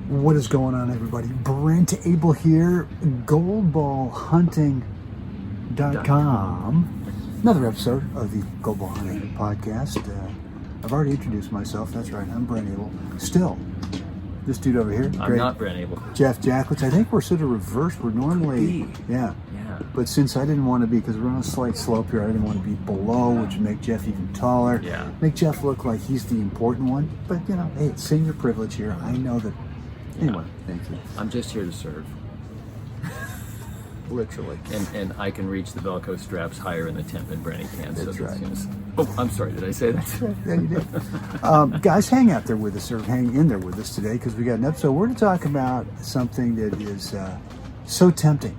What is going on, everybody? Brent Abel here, goldballhunting.com. Another episode of the Gold Ball Hunting Podcast. I've already introduced myself. That's right, I'm Brent Abel. Still, this dude over here. I'm not Brent Abel. Jeff Jacklich. I think we're sort of reversed. We're normally, yeah. But since I didn't want to be, because we're on a slight slope here, I didn't want to be below, which would make Jeff even taller. Yeah. Make Jeff look like he's the important one. But, you know, hey, it's senior privilege here. I know that. Anyway, thank you. I'm just here to serve. Literally. And I can reach the Velcro straps higher in the tent than Brenny can. That's right. Oh, I'm sorry. Did I say that? Yeah, you did. Guys, hang out there with us, or hang in there with us today, because we got an episode. We're going to talk about something that is so tempting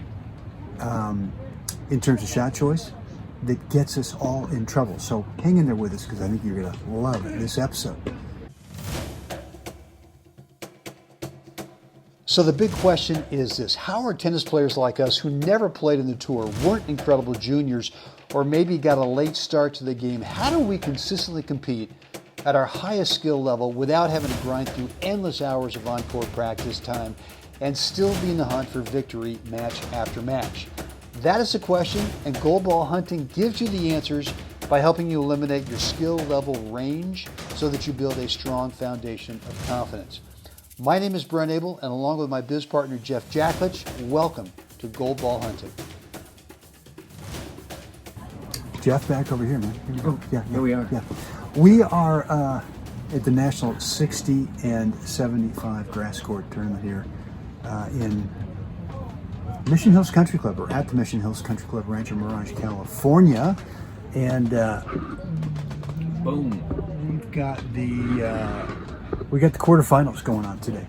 in terms of shot choice that gets us all in trouble. So hang in there with us, because I think you're going to love this episode. So the big question is this: how are tennis players like us who never played in the tour, weren't incredible juniors, or maybe got a late start to the game, how do we consistently compete at our highest skill level without having to grind through endless hours of on-court practice time and still be in the hunt for victory match after match? That is the question, and Gold Ball Hunting gives you the answers by helping you eliminate your skill level range so that you build a strong foundation of confidence. My name is Brent Abel, and along with my biz partner, Jeff Jacklich, welcome to Gold Ball Hunting. Jeff, back over here, man. Here we go. Here we are. Yeah. We are at the National 60 and 75 grass court tournament here in Mission Hills Country Club, or at the Mission Hills Country Club, Rancho Mirage, California. And boom. We've got the quarterfinals going on today,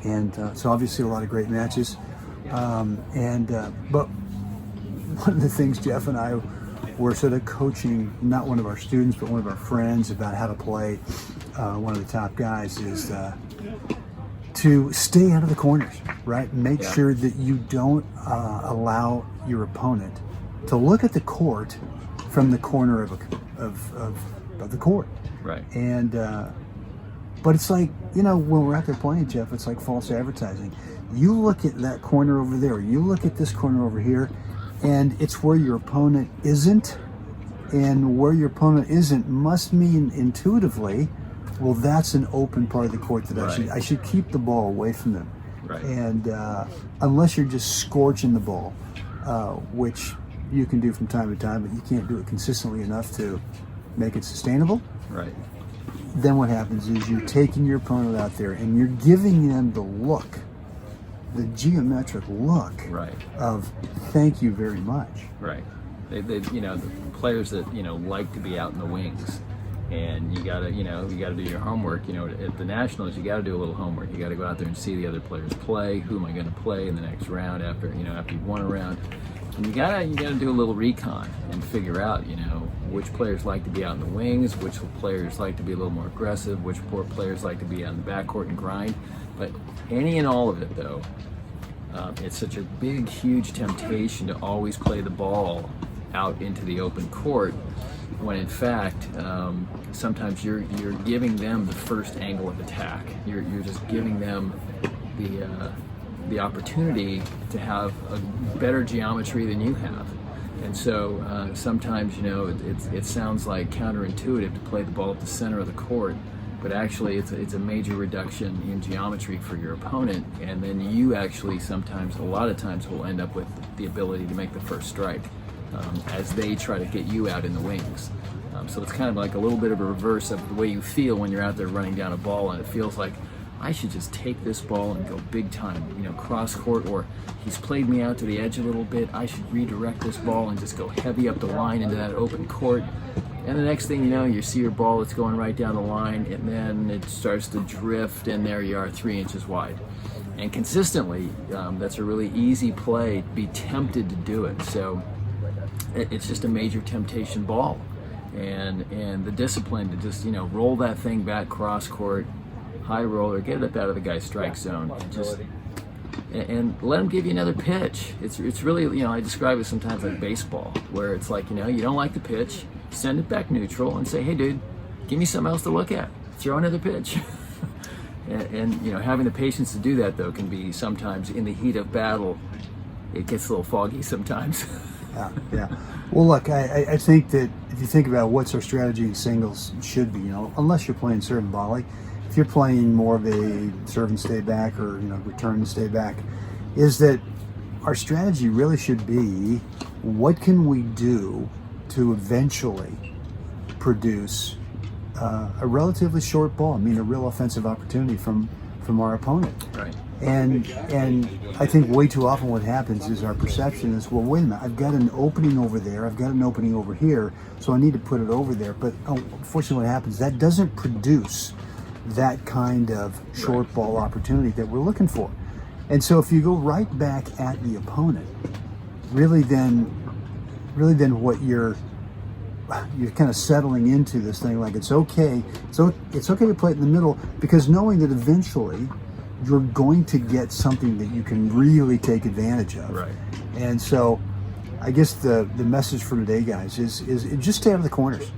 and so obviously a lot of great matches. But one of the things Jeff and I were sort of coaching, not one of our students, but one of our friends, about how to play one of the top guys, is to stay out of the corners, right? Make sure that you don't allow your opponent to look at the court from the corner of the court. Right. And but it's like, you know, when we're out there playing, Jeff, it's like false advertising. You look at that corner over there, you look at this corner over here, and it's where your opponent isn't. And where your opponent isn't must mean intuitively, well, that's an open part of the court that I should keep the ball away from them. Right. And unless you're just scorching the ball, which you can do from time to time, but you can't do it consistently enough to make it sustainable. Right. Then what happens is you're taking your opponent out there and you're giving them the look, the geometric look, right, of thank you very much. Right. They you know, the players that, you know, like to be out in the wings, and you gotta do your homework. You know, at the Nationals, you gotta do a little homework. You gotta go out there and see the other players play. Who am I going to play in the next round after you've won a round? And you gotta do a little recon and figure out, you know, which players like to be out in the wings, which players like to be a little more aggressive, which players like to be out in the backcourt and grind. But any and all of it, though, it's such a big, huge temptation to always play the ball out into the open court, when in fact, sometimes you're giving them the first angle of attack. You're just giving them the opportunity to have a better geometry than you have. And so sometimes, you know, it sounds like counterintuitive to play the ball at the center of the court, but actually it's a major reduction in geometry for your opponent, and then you actually a lot of times will end up with the ability to make the first strike as they try to get you out in the wings. So it's kind of like a little bit of a reverse of the way you feel when you're out there running down a ball, and it feels like, I should just take this ball and go big time, you know, cross court, or he's played me out to the edge a little bit, I should redirect this ball and just go heavy up the line into that open court. And the next thing you know, you see your ball, it's going right down the line, and then it starts to drift, and there you are, 3 inches wide. And consistently, that's a really easy play, be tempted to do it. So it's just a major temptation ball. And the discipline to just, you know, roll that thing back cross court, high roller, get it up out of the guy's strike zone, and let him give you another pitch. It's really, you know, I describe it sometimes like baseball, where it's like, you know, you don't like the pitch, send it back neutral and say, hey dude, give me something else to look at, throw another pitch. And you know, having the patience to do that though can be sometimes in the heat of battle. It gets a little foggy sometimes. Yeah. Well, look, I think that if you think about what's our strategy in singles should be, unless you're playing serve and volley, if you're playing more of a serve and stay back or return and stay back, is that our strategy really should be what can we do to eventually produce a relatively short ball. I mean, a real offensive opportunity from our opponent. Right. And I think way too often what happens is our perception is, well, wait a minute, I've got an opening over there, I've got an opening over here, so I need to put it over there. But unfortunately what happens, that doesn't produce that kind of short ball opportunity that we're looking for. And so if you go right back at the opponent, really then what you're kind of settling into this thing, like it's okay to play it in the middle, because knowing that eventually you're going to get something that you can really take advantage of. Right. And so I guess the message for today, guys, is just stay out of the corners.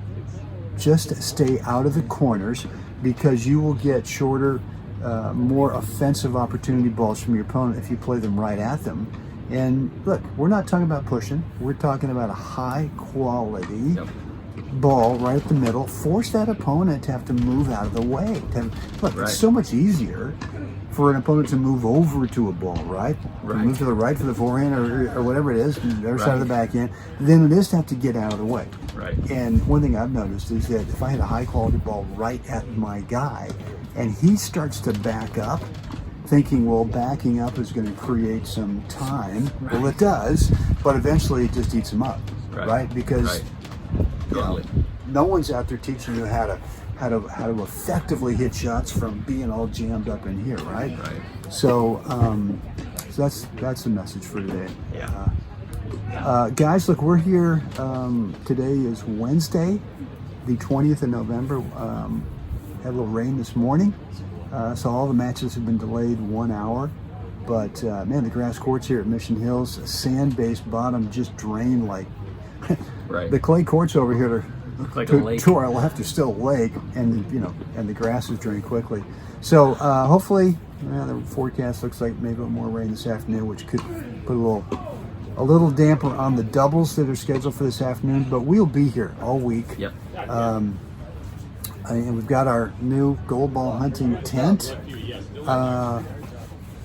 Just stay out of the corners, because you will get shorter, more offensive opportunity balls from your opponent if you play them right at them. And look, we're not talking about pushing. We're talking about a high quality ball right at the middle. Force that opponent to have to move out of the way. It's so much easier for an opponent to move over to a ball, right? To move to the right for the forehand or whatever it is, the other side of the backhand, than it is to have to get out of the way. Right. And one thing I've noticed is that if I had a high quality ball right at my guy and he starts to back up, thinking, well, backing up is going to of some time. Well, it does, but eventually it just eats him up, right? Because no one's out there teaching you how to effectively hit shots from being all jammed up in here, right? So, so that's the message for today. Guys, look, we're here. Today is Wednesday, the 20th of November. Had a little rain this morning, so all the matches have been delayed 1 hour. But man, the grass courts here at Mission Hills, sand-based bottom, just drained like the clay courts over here like a lake. To our left are still a lake, and and the grass is drained quickly. So hopefully, the forecast looks like maybe more rain this afternoon, which could put a little damper on the doubles that are scheduled for this afternoon. But we'll be here all week. And we've got our new gold ball hunting tent,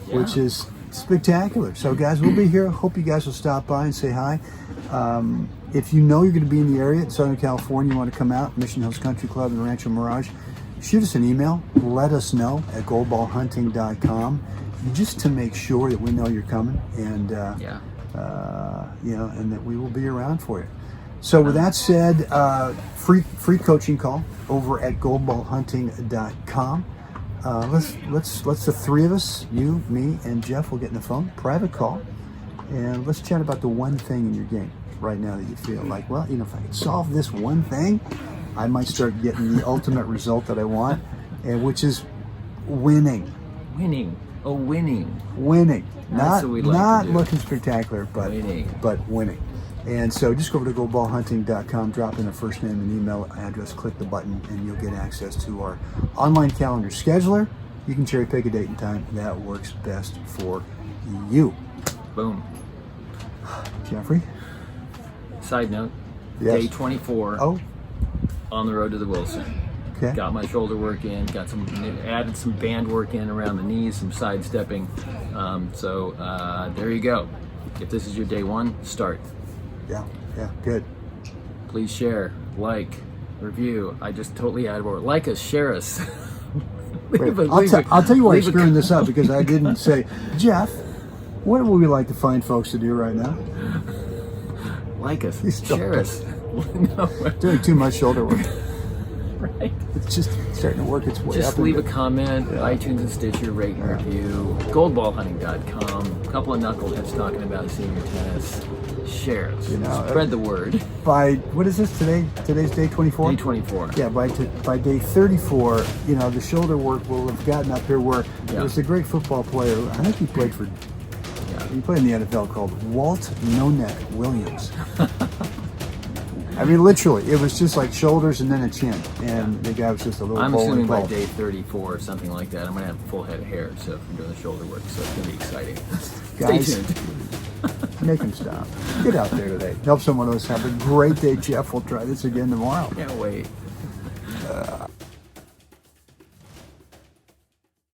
which is spectacular. So guys, we'll be here. Hope you guys will stop by and say hi. If you know you're going to be in the area in Southern California, you want to come out, Mission Hills Country Club and Rancho Mirage, shoot us an email. Let us know at goldballhunting.com, just to make sure that we know you're coming, and and that we will be around for you. So with that said, free coaching call over at goldballhunting.com. Let's the three of us, you, me, and Jeff, will get in the phone, private call, and let's chat about the one thing in your game right now that you feel like, well, if I could solve this one thing, I might start getting the ultimate result that I want, and which is winning. Winning. That's what we'd like not to do. Looking spectacular, but winning. And so just go over to goldballhunting.com, drop in a first name and email address, click the button, and you'll get access to our online calendar scheduler. You can cherry pick a date and time that works best for you. Boom. Jeffrey? Side note, yes. Day 24 on the road to the Wilson. Okay. Got my shoulder work in, added some band work in around the knees, some sidestepping. So there you go. If this is your day one, start. Yeah, good. Please share, like, review. I just totally added more. Like us, share us. I'll tell you why I'm screwing this up, because I didn't say, Jeff, what would we like to find folks to do right now? Like us, share us. Doing too much shoulder work. Right. It's just starting to work its way up. Just leave a comment, iTunes and Stitcher, rate and review, goldballhunting.com. A couple of knuckleheads talking about senior tennis. Share us. Spread the word. By, what is this today? Today's day 24? Day 24. Yeah, by day 34, the shoulder work will have gotten up here where there was a great football player. I think he played for, he played in the NFL, called Walt No Neck Williams. I mean, literally, it was just like shoulders and then a chin, and the guy was just a little. I'm bowling assuming by ball. day 34 or something like that, I'm gonna have a full head of hair. So from doing the shoulder work, so it's gonna be exciting. Guys, Stay tuned. make him stop. Get out there today. Help someone else have a great day, Jeff. We'll try this again tomorrow. Can't wait.